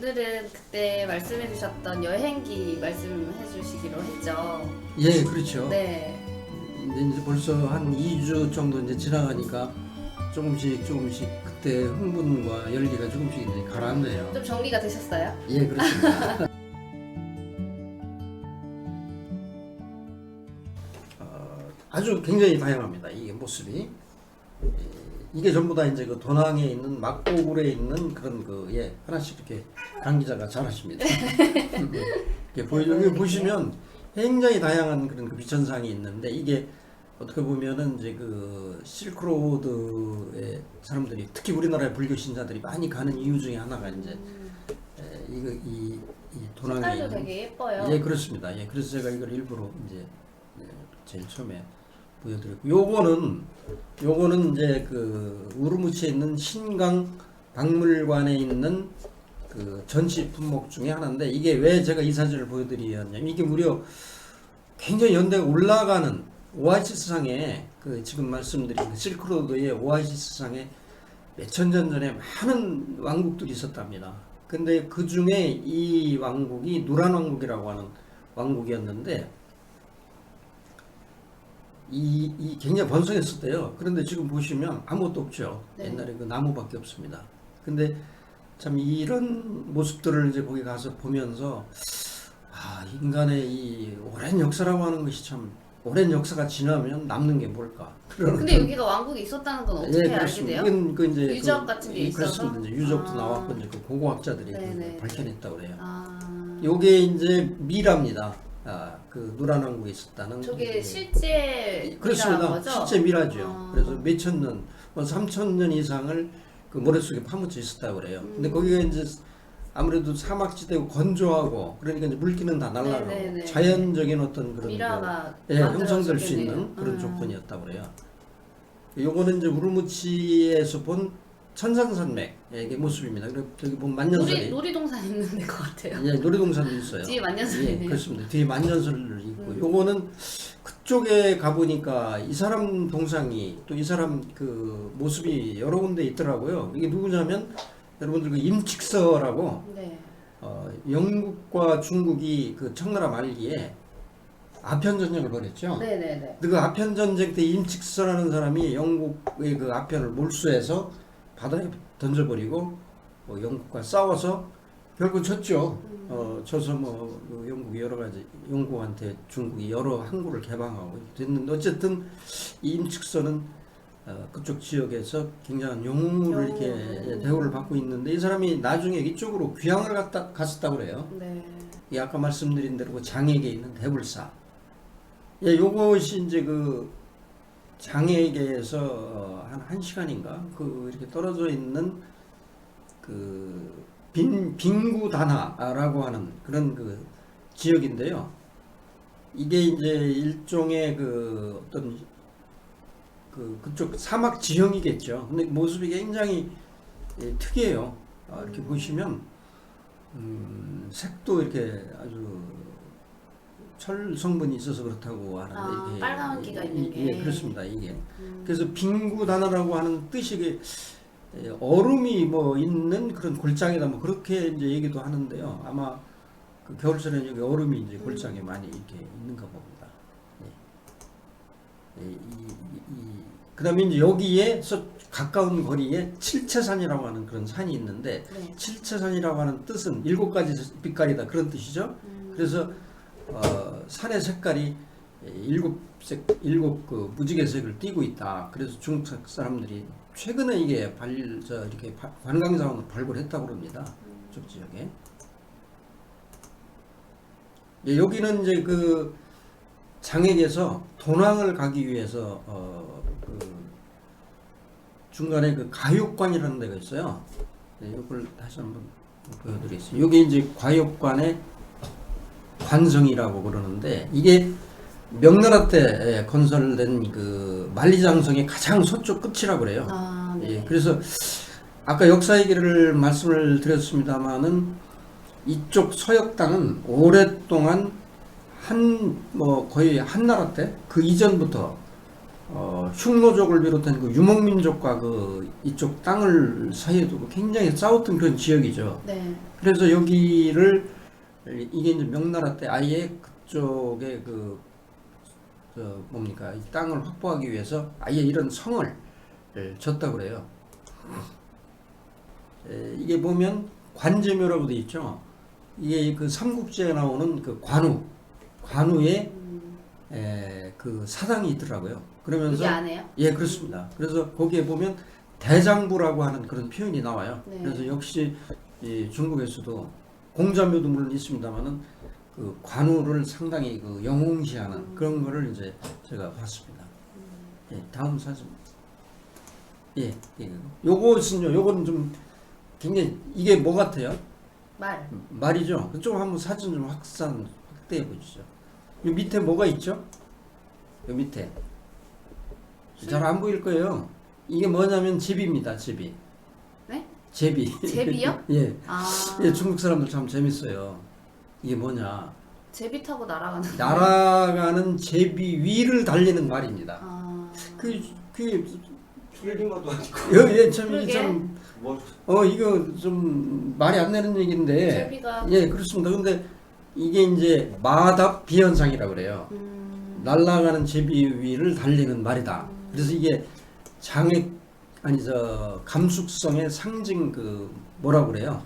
오늘은 그때 말씀해 주셨던 여행기 말씀해 주시기로 했죠. 예, 그렇죠. 네. 근데 이제 벌써 한 2주 정도 이제 지나가니까 조금씩 그때 흥분과 열기가 조금씩 이제 가라앉네요. 좀 정리가 되셨어요? 예, 그렇습니다. 아주 굉장히 다양합니다. 이게 모습이. 이게 전부 다 이제 그 도낭에 있는 막고굴에 있는 그런 하나씩 이렇게 강 기자가 잘하십니다. 이렇게 여기 보시면 굉장히 다양한 그런 그 비천상이 있는데 이게 어떻게 보면은 이제 그 실크로드의 사람들이 특히 우리나라의 불교 신자들이 많이 가는 이유 중에 하나가 이제 이 도낭에 색깔도 있는 되게 예뻐요. 예, 그렇습니다. 예, 그래서 제가 이걸 일부러 이제 제일 처음에 보여드렸고, 요거는 이제 그 우르무치에 있는 신강 박물관에 있는 그 전시 품목 중에 하나인데, 이게 왜 제가 이 사진을 보여드리냐면 이게 무려 굉장히 연대가 올라가는 오아시스상에 그 지금 말씀드린 그 실크로드의 오아시스상에 몇천 년 전에 많은 왕국들이 있었답니다. 근데 그 중에 이 왕국이 누란 왕국이라고 하는 왕국이었는데 이 굉장히 번성했었대요. 그런데 지금 보시면 아무것도 없죠. 네. 옛날에 그 나무밖에 없습니다. 근데 참 이런 모습들을 이제 거기 가서 보면서 인간의 이 오랜 역사라고 하는 것이 참 오랜 역사가 지나면 남는 게 뭘까? 근데 여기가 왕국이 있었다는 건 어떻게 알게 돼요? 이건 그 이제 유적 같은 게 있어서? 그렇습니다. 이제 유적도 나왔고 이제 그 고고학자들이 네네. 밝혀냈다고 그래요. 아, 요게 이제 미라입니다. 그 누란 왕국에 있었다는. 저게 실제 그렇습니다. 거죠? 실제 미라죠. 아. 그래서 몇천 년, 뭐 3천 년 이상을 그 모래 속에 파묻혀 있었다고 그래요. 근데 거기가 이제 아무래도 사막지대고 건조하고 그러니까 이제 물기는 다 날라가고 네네네. 자연적인 어떤 그런 미라가 형성될 수 만들어졌겠네요. 있는 그런 조건이었다고 그래요. 요거는 이제 우르무치에서 본 천상산맥의 모습입니다. 그리고 저기 보면 만년설이 놀이동산 있는 데 것 같아요. 예, 놀이동산도 있어요. 뒤에 만년설이네요. 예, 그렇습니다. 뒤에 만년설을 있고, 요거는 그쪽에 가보니까 이 사람 동상이 또 이 사람 그 모습이 여러 군데 있더라고요. 이게 누구냐면 여러분들 그 임칙서라고 네. 영국과 중국이 그 청나라 말기에 아편 전쟁을 벌였죠. 네네네. 그 아편 전쟁 때 임칙서라는 사람이 영국의 그 아편을 몰수해서 바다에 던져버리고 영국과 싸워서 결국 졌죠. 져서 그 영국이 여러 가지 영국한테 중국이 여러 항구를 개방하고 됐는데 어쨌든 이 임칙서는 그쪽 지역에서 굉장한 영웅을 이렇게 대우를 받고 있는데 이 사람이 나중에 이쪽으로 귀향을 갔었다고 그래요. 네. 이 아까 말씀드린 대로 그 장액에 있는 대불사. 예, 요것이 이제 그 장애계에서 한 시간인가 그 이렇게 떨어져 있는 그 빙구다나라고 하는 그런 그 지역인데요. 이게 이제 일종의 그 어떤 그쪽 사막 지형이겠죠. 근데 모습이 굉장히 특이해요. 이렇게 보시면 색도 이렇게 아주 철 성분이 있어서 그렇다고 하는데 이게 빨간기가 있는 게. 예, 그렇습니다. 이게 그래서 빙구다나라고 하는 뜻이 얼음이 뭐 있는 그런 골장이다 뭐 그렇게 이제 얘기도 하는데요. 아마 그 겨울철에 여기 얼음이 이제 골장에 많이 이렇게 있는가 봅니다. 예. 그다음에 이제 여기에서 가까운 거리에 칠채산이라고 하는 그런 산이 있는데 네. 칠채산이라고 하는 뜻은 7가지 빛깔이다 그런 뜻이죠. 그래서 산의 색깔이 일곱 그 무지개색을 띠고 있다. 그래서 중국 사람들이 최근에 이게 이렇게 관광자원으로 발굴했다고 그럽니다. 쪽 지역에. 예, 여기는 이제 그 장액에서 도낭을 가기 위해서 그 중간에 그 가육관이라는 데가 있어요. 네, 이걸 다시 한번 보여드리겠습니다. 여기 이제 과육관의 관성이라고 그러는데 이게 명나라 때 건설된 그 만리장성의 가장 서쪽 끝이라고 그래요. 네. 예, 그래서 아까 역사 얘기를 말씀을 드렸습니다만은 이쪽 서역 땅은 오랫동안 거의 한나라 때 그 이전부터 흉노족을 비롯한 그 유목민족과 그 이쪽 땅을 사이에도 굉장히 싸웠던 그런 지역이죠. 네. 그래서 여기를 이게 이제 명나라 때 아예 그쪽에 뭡니까 이 땅을 확보하기 위해서 아예 이런 성을 졌다 그래요. 이게 보면 관제묘라고 돼 있죠. 이게 그 삼국지에 나오는 그 관우의 그 사당이 있더라고요. 그러면서 이게 안에요? 예 그렇습니다. 그래서 거기에 보면 대장부라고 하는 그런 표현이 나와요. 네. 그래서 역시 이 중국에서도 공자묘도 물론 있습니다만은 그 관우를 상당히 그 영웅시하는 그런 거를 이제 제가 봤습니다. 예, 다음 사진. 예, 요거는 좀 굉장히 이게 뭐 같아요? 말이죠. 그쪽 한번 사진 좀 확대해 보시죠. 이 밑에 뭐가 있죠? 이 밑에 잘 안 보일 거예요. 이게 뭐냐면 제비입니다. 제비. 네? 제비. 제비요? 예. 아. 예, 중국 사람들 참 재밌어요. 이게 뭐냐? 제비 타고 날아가는. 날아가는 제비 위를 달리는 말입니다. 아. 그게 틀린것도 아니고. 예, 참 이게 그러게. 참 뭐 이거 좀 말이 안 되는 얘기인데. 제비가. 예, 그렇습니다. 근데 이게 이제 마답 비현상이라고 그래요. 날아가는 제비 위를 달리는 말이다. 그래서 이게 감숙성의 상징 뭐라고 그래요?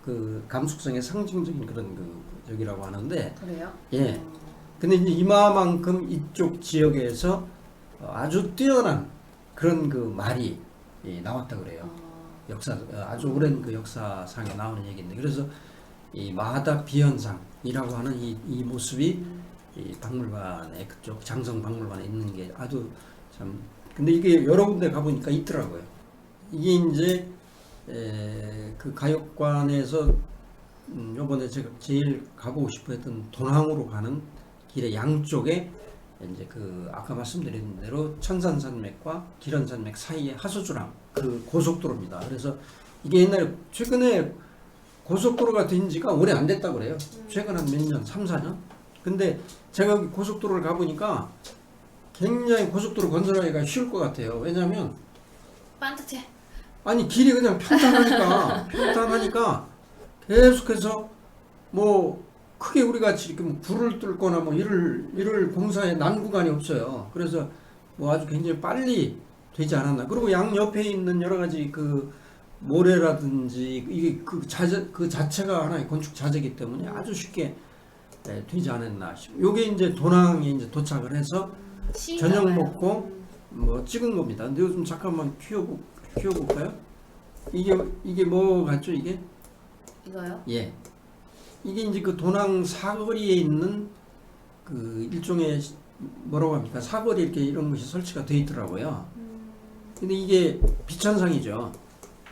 그 감숙성의 상징적인 그런 저기라고 하는데. 그래요? 예. 근데 이제 이마만큼 이쪽 지역에서 아주 뛰어난 그런 그 말이 나왔다 그래요. 역사 아주 오랜 그 역사상에 나오는 얘기인데 그래서 이 마하다 비현상이라고 하는 이 모습이 이 박물관에 그쪽 장성 박물관에 있는 게 아주 참 근데 이게 여러 군데 가보니까 있더라고요. 이게 이제 그 가역관에서 요번에 제가 제일 가보고 싶어 했던 돈항으로 가는 길의 양쪽에 이제 아까 말씀드린 대로 천산산맥과 기란산맥 사이의 하수주랑 그 고속도로입니다. 그래서 이게 옛날에 최근에 고속도로가 된 지가 오래 안 됐다고 그래요. 최근 한 몇 년, 3, 4년? 근데 제가 여기 고속도로를 가보니까 굉장히 고속도로 건설하기가 쉬울 것 같아요. 왜냐면 반듯해. 아니 길이 그냥 평탄하니까 계속해서 뭐 크게 우리 같이 이렇게 뭐 불을 뚫거나 뭐 이럴 공사에 난 구간이 없어요. 그래서 뭐 아주 굉장히 빨리 되지 않았나. 그리고 양 옆에 있는 여러 가지 그 모래라든지 이게 그 자체가 하나의 건축 자재이기 때문에 아주 쉽게 되지 않았나 싶어요. 요게 이제 도낭에 이제 도착을 해서 저녁 먹고 뭐 찍은 겁니다. 근데 요즘 잠깐만 키워볼까요? 이게 뭐 같죠 이게? 이거요? 예. 이게 이제 그 도낭 사거리에 있는 그 일종의 뭐라고 합니까? 사거리 이렇게 이런 것이 설치가 되어 있더라고요. 근데 이게 비천상이죠.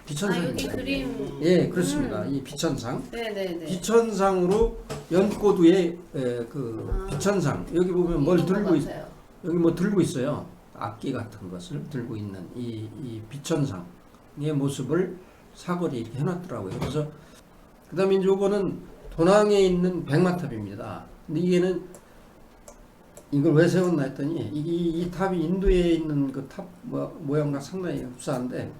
비천상입니다. 여기 그림. 예, 그렇습니다. 이 비천상. 네네네. 비천상으로 연고두에 비천상. 여기 보면 뭘 들고 여기 뭐 들고 있어요. 악기 같은 것을 들고 있는 이 비천상의 모습을 사거리 이렇게 해놨더라고요. 그래서 그다음에 이제 요거는 도낭에 있는 백마탑입니다. 근데 이걸 왜 세웠나 했더니 이 탑이 인도에 있는 그 탑 모양과 상당히 흡사한데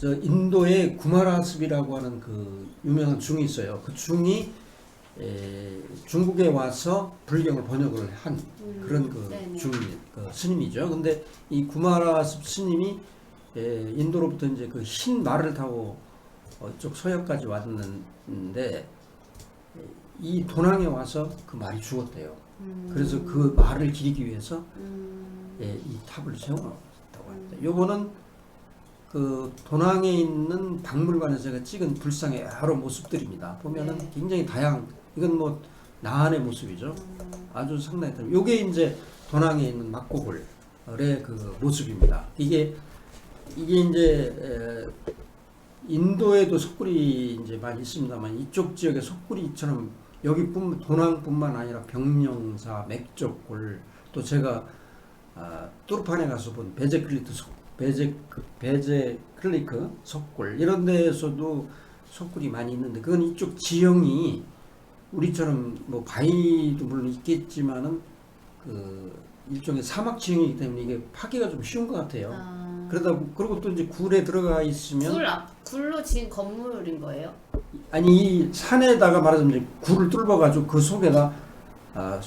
인도의 구마라습이라고 하는 그 유명한 중이 있어요. 그 중이 중국에 와서 불경을 번역을 한 그런 스님이죠. 근데 이 구마라습 스님이 인도로부터 이제 그 흰 말을 타고 이쪽 서역까지 왔는데 이 도낭에 와서 그 말이 죽었대요. 그래서 그 말을 기리기 위해서 이 탑을 세워놨다고 합니다. 요거는 그 도낭에 있는 박물관에서 제가 찍은 불상의 여러 모습들입니다. 보면은 굉장히 이건 뭐 나한의 모습이죠. 아주 상당히 요게 이제 도낭에 있는 막고골의 그 모습입니다. 이게 이제 인도에도 석굴이 이제 많이 있습니다만 이쪽 지역의 석굴이처럼 도낭뿐만 아니라 병령사, 맥적골 또 제가 뚜르판에 가서 본 베제클리크 석굴 이런 데에서도 석굴이 많이 있는데 그건 이쪽 지형이 우리처럼 뭐 바위도 물론 있겠지만은 그 일종의 사막 지형이기 때문에 이게 파기가 좀 쉬운 것 같아요. 그리고 또 이제 굴에 들어가 있으면 굴로 지은 건물인 거예요? 아니 이 산에다가 말하자면 이제 굴을 뚫어가지고 그 속에다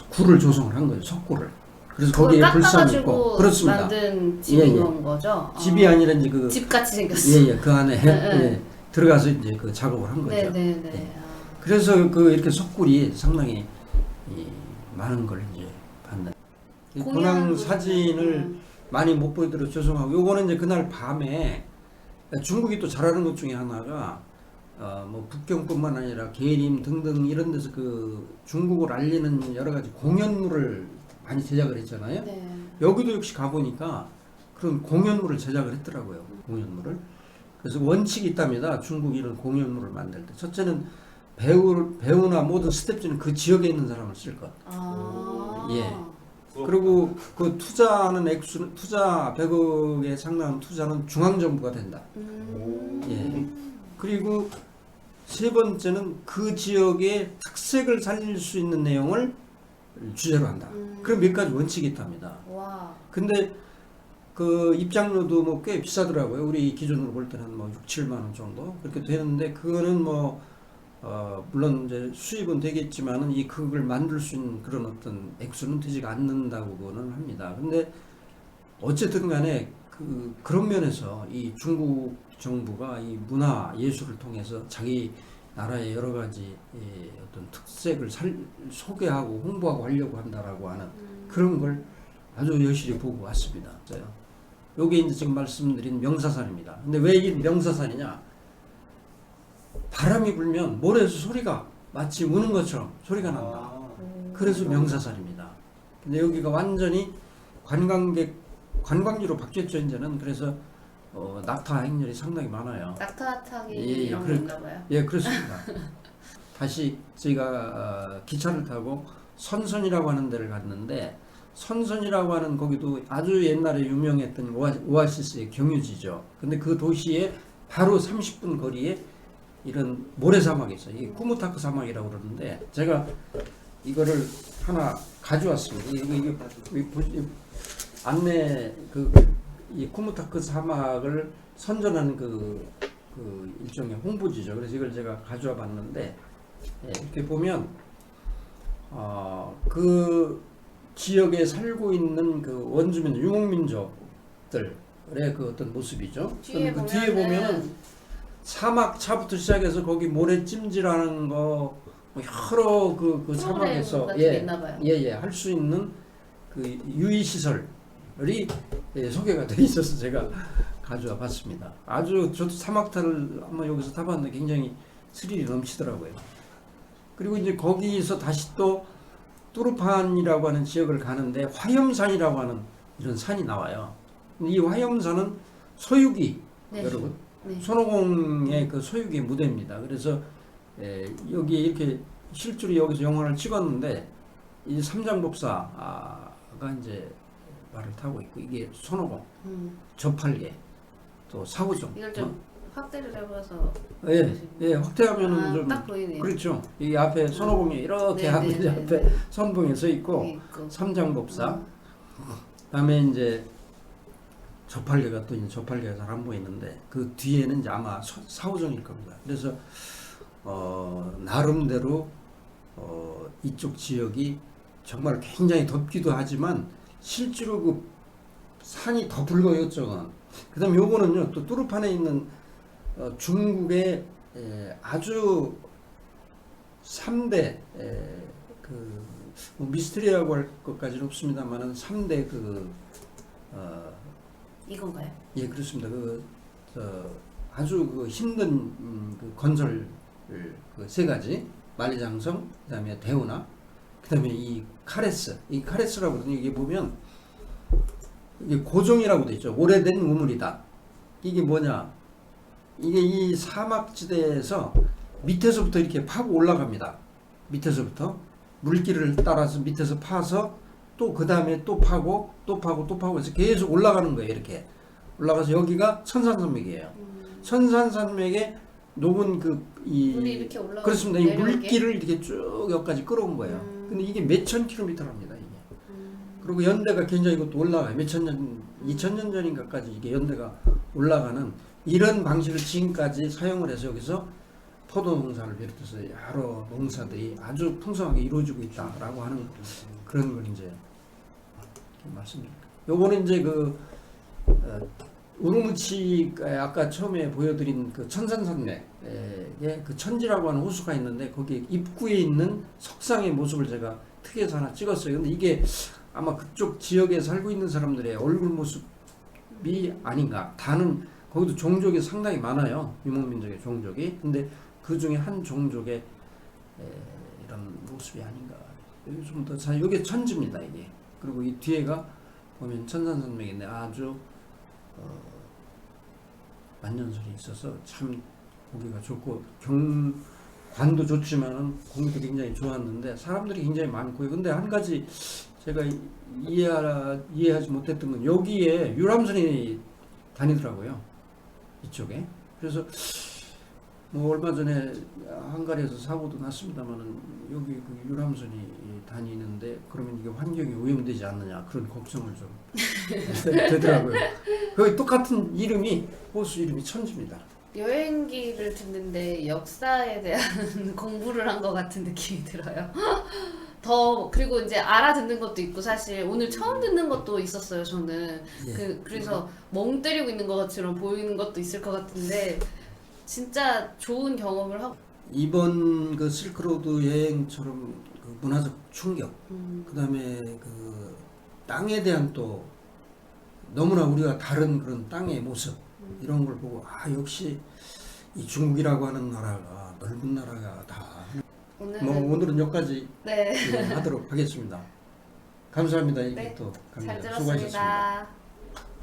굴을 조성을 한 거예요. 석굴을. 그래서 거기에 불상이 있고 그렇습니다. 만든 집인 예, 예. 거죠? 집이 아니라 이제 그 집같이 생겼어요. 예예 그 안에 예, 들어가서 이제 그 작업을 한 거죠. 네네네. 예. 그래서 그 이렇게 석굴이 상당히 많은 걸 이제 봤는. 근황 사진을 많이 못 보여드려 죄송하고 요거는 이제 그날 밤에 중국이 또 잘하는 것 중에 하나가 뭐 북경뿐만 아니라 계림 등등 이런 데서 그 중국을 알리는 여러 가지 공연물을 많이 제작을 했잖아요. 네. 여기도 역시 가보니까 그런 공연물을 제작을 했더라고요. 공연물을. 그래서 원칙이 있답니다. 중국이 이런 공연물을 만들 때. 첫째는 배우나 모든 스태프들은 그 지역에 있는 사람을 쓸 것. 예. 그리고 그 투자하는 액수는 투자 100억에 상당한 투자는 중앙정부가 된다. 예. 그리고 세 번째는 그 지역의 특색을 살릴 수 있는 내용을 주제로 한다. 그런 몇 가지 원칙이 있답니다. 와. 근데 그 입장료도 뭐 꽤 비싸더라고요. 우리 기준으로 볼 때는 뭐 6, 7만 원 정도 그렇게 되는데 그거는 뭐 물론 이제 수입은 되겠지만은 이 그걸 만들 수 있는 그런 어떤 액수는 되지가 않는다고는 합니다. 근데 어쨌든 간에 그런 면에서 이 중국 정부가 이 문화 예술을 통해서 자기 나라의 여러 가지 어떤 특색을 소개하고 홍보하고 하려고 한다라고 하는 그런 걸 아주 여실히 보고 왔습니다. 요게 이제 지금 말씀드린 명사산입니다. 근데 왜 이 명사산이냐? 바람이 불면 모래에서 소리가 마치 우는 것처럼 소리가 난다. 그래서 명사산입니다. 근데 여기가 완전히 관광지로 바뀌었죠 이제는. 그래서 낙타 행렬이 상당히 많아요. 낙타 타기 이런 거 있나 봐요. 예, 그렇습니다. 다시 저희가 기차를 타고 선선이라고 하는 데를 갔는데 선선이라고 하는 거기도 아주 옛날에 유명했던 오아시스의 경유지죠. 근데 그 도시에 바로 30분 거리에 이런 모래사막이 있어요. 이게 쿠무타크 사막이라고 그러는데 제가 이거를 하나 가져왔습니다. 이게 안내 이 쿠무타크 사막을 선전하는 그 일종의 홍보지죠. 그래서 이걸 제가 가져와 봤는데 이렇게 보면 그 지역에 살고 있는 그 원주민 유목민족들의 그 어떤 모습이죠. 뒤에 그 뒤에 보면은 사막 차부터 시작해서 거기 모래찜질하는 거 뭐 여러 그 사막에서 할 수 있는 그 유의 시설이 소개가 돼 있어서 제가 가져와 봤습니다. 아주 저도 사막타를 한번 여기서 타봤는데 굉장히 스릴이 넘치더라고요. 그리고 이제 거기서 다시 또 뚜르판이라고 하는 지역을 가는데 화염산이라고 하는 이런 산이 나와요. 이 화염산은 소유기 여러분 손오공의 그 소유기 무대입니다. 그래서 여기 이렇게 실제로 여기서 영화를 찍었는데 이 삼장법사가 이제 말을 타고 있고 이게 손오공, 저팔계, 또 사후종. 이걸 좀 확대를 해봐서 확대하면은 좀 딱 보이네요. 그렇죠. 이 앞에 손오공이 이렇게 하고 이제 앞에 선봉에 서 있고 삼장법사. 그다음에 이제 저팔계가 또 이제 저팔계가 잘 안 보이는데 그 뒤에는 이제 아마 사후종일 겁니다. 그래서 나름대로 이쪽 지역이 정말 굉장히 덥기도 하지만 실제로 그 산이 더 붉어요, 저건. 그다음 요거는요, 또 뚜르판에 있는 중국의 아주 3대 뭐 미스터리라고 할 것까지는 없습니다만은 3대 이건가요? 예, 그렇습니다. 아주 힘든 그 건설 그 세 가지 만리장성, 그다음에 대운하, 그다음에 이 카레스라고 그러더니 이게 보면 이게 고종이라고 돼 있죠. 오래된 우물이다. 이게 뭐냐? 이게 이 사막지대에서 밑에서부터 이렇게 파고 올라갑니다. 밑에서부터 물길을 따라서 밑에서 파서 또 그 다음에 또 파고 또 파고 또 파고 해서 계속 올라가는 거예요. 이렇게 올라가서 여기가 천산산맥이에요. 천산산맥의 녹은 이 물이 이렇게 올라가 그렇습니다. 이 내려오게? 물길을 이렇게 쭉 여기까지 끌어온 거예요. 근데 이게 몇천 킬로미터랍니다. 이게. 그리고 연대가 굉장히 이것도 올라가요. 몇천 년, 2000년 전인가까지 이게 연대가 올라가는 이런 방식을 지금까지 사용을 해서 여기서 포도 농사를 비롯해서 여러 농사들이 아주 풍성하게 이루어지고 있다라고 하는 그런 걸 이제 말씀드립니다. 요거는 이제 우르무치 아까 처음에 보여드린 그 천산산맥에 그 천지라고 하는 호수가 있는데 거기 입구에 있는 석상의 모습을 제가 특이해서 하나 찍었어요. 근데 이게 아마 그쪽 지역에 살고 있는 사람들의 얼굴 모습이 아닌가. 다는 거기도 종족이 상당히 많아요. 유목민족의 종족이. 근데 그 중에 한 종족의 이런 모습이 아닌가. 여기 좀 더 이게 천지입니다. 이게. 그리고 이 뒤에가 보면 천산산맥인데 아주 만년설이 있어서 참 보기가 좋고 관도 좋지만은 공기도 굉장히 좋았는데 사람들이 굉장히 많고요. 근데 한 가지 제가 이해하지 못했던 건 여기에 유람선이 다니더라고요. 이쪽에. 그래서 뭐 얼마 전에 한가리에서 사고도 났습니다만은 여기 그 유람선이 다니는데 그러면 이게 환경이 오염되지 않느냐 그런 걱정을 좀 되더라고요. 거기 똑같은 이름이 호수 이름이 천지입니다. 여행기를 듣는데 역사에 대한 공부를 한 것 같은 느낌이 들어요. 더 그리고 이제 알아듣는 것도 있고 사실 오늘 처음 듣는 것도 있었어요. 저는 예. 그래서 멍 때리고 있는 것처럼 보이는 것도 있을 것 같은데 진짜 좋은 경험을 하고 이번 그 실크로드 여행처럼 그 문화적 충격, 그다음에 그 땅에 대한 또 너무나 우리가 다른 그런 땅의 모습 이런 걸 보고 아 역시 이 중국이라고 하는 나라가 넓은 나라가 다. 오늘은 여기까지 네. 하도록 하겠습니다. 감사합니다. 이게 네, 또 잘 수고하셨습니다. 들었습니다.